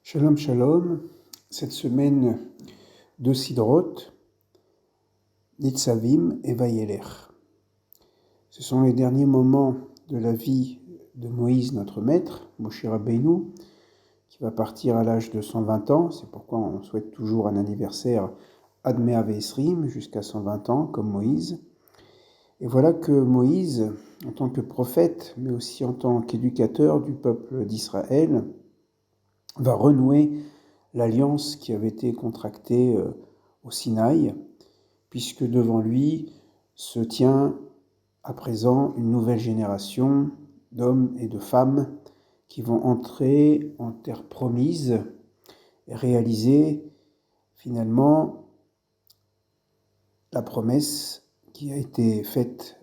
Shalom Shalom, cette semaine de Sidrot, Nitzavim et Vayelech. Ce sont les derniers moments de la vie de Moïse, notre maître, Moshe Rabbeinu, qui va partir à l'âge de 120 ans. C'est pourquoi on souhaite toujours un anniversaire Ad Mea Ve'esrim, jusqu'à 120 ans, comme Moïse. Et voilà que Moïse, en tant que prophète, mais aussi en tant qu'éducateur du peuple d'Israël, va renouer l'alliance qui avait été contractée au Sinaï, puisque devant lui se tient à présent une nouvelle génération d'hommes et de femmes qui vont entrer en terre promise et réaliser finalement la promesse qui a été faite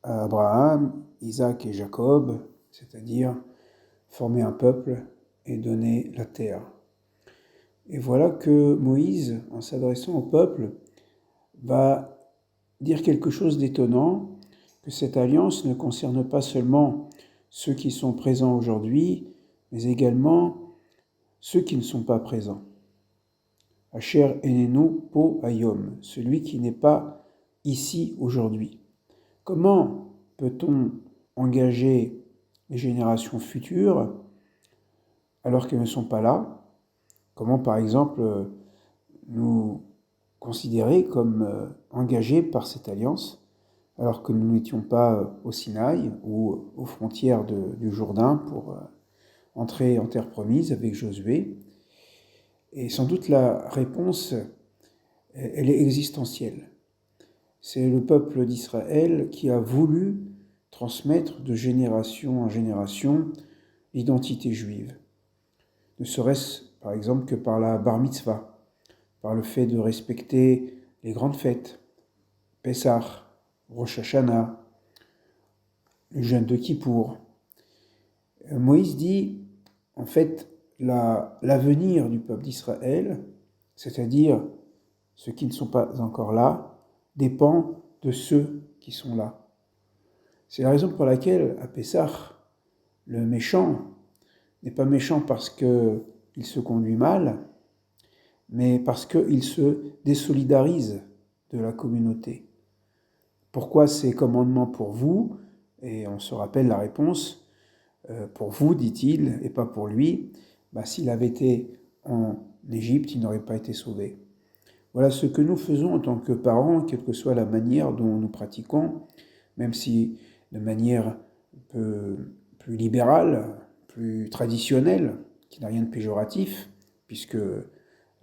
à Abraham, Isaac et Jacob, c'est-à-dire former un peuple et donner la terre. Et voilà que Moïse, en s'adressant au peuple, va dire quelque chose d'étonnant, que cette alliance ne concerne pas seulement ceux qui sont présents aujourd'hui, mais également ceux qui ne sont pas présents. Asher enenu po hayom, celui qui n'est pas ici aujourd'hui. Comment peut-on engager les générations futures alors qu'elles ne sont pas là ? Comment, par exemple, nous considérer comme engagés par cette alliance, alors que nous n'étions pas au Sinaï ou aux frontières du Jourdain pour entrer en terre promise avec Josué. Et sans doute la réponse, elle est existentielle. C'est le peuple d'Israël qui a voulu transmettre de génération en génération l'identité juive. Ne serait-ce par exemple que par la bar mitzvah, par le fait de respecter les grandes fêtes, Pessah, Rosh Hashanah, le jeûne de Kippour. Moïse dit, en fait, l'avenir du peuple d'Israël, c'est-à-dire ceux qui ne sont pas encore là, dépend de ceux qui sont là. C'est la raison pour laquelle, à Pessah, le méchant n'est pas méchant parce qu'il se conduit mal, mais parce qu'il se désolidarise de la communauté. Pourquoi ces commandements pour vous ? Et on se rappelle la réponse, pour vous, dit-il, et pas pour lui. S'il avait été en Égypte, il n'aurait pas été sauvé. Voilà ce que nous faisons en tant que parents, quelle que soit la manière dont nous pratiquons, même si de manière un peu plus libérale, plus traditionnelle, qui n'a rien de péjoratif, puisque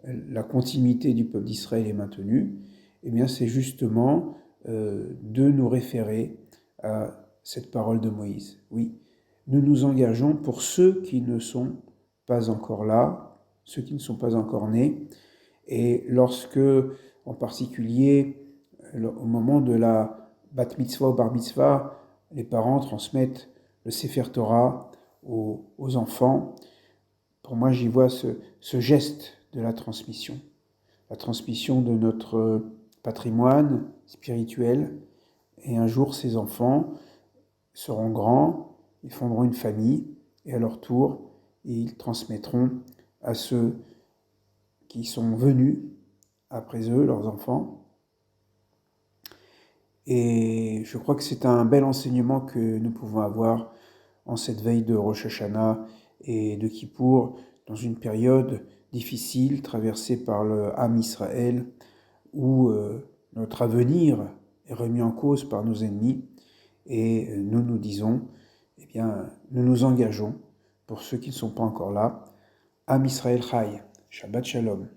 la continuité du peuple d'Israël est maintenue, eh bien c'est justement de nous référer à cette parole de Moïse. Oui, nous nous engageons pour ceux qui ne sont pas encore là, ceux qui ne sont pas encore nés, et lorsque, en particulier, au moment de la bat mitzvah ou bar mitzvah, les parents transmettent le Sefer Torah aux enfants, pour moi j'y vois ce geste de la transmission de notre patrimoine spirituel, et un jour ces enfants seront grands, ils fonderont une famille, et à leur tour, ils transmettront à ceux qui sont venus après eux, leurs enfants. Et je crois que c'est un bel enseignement que nous pouvons avoir en cette veille de Rosh Hashanah et de Kippour, dans une période difficile traversée par le Ham Israël, où notre avenir est remis en cause par nos ennemis, et nous nous disons, nous nous engageons pour ceux qui ne sont pas encore là. Am Israël Chai, Shabbat Shalom.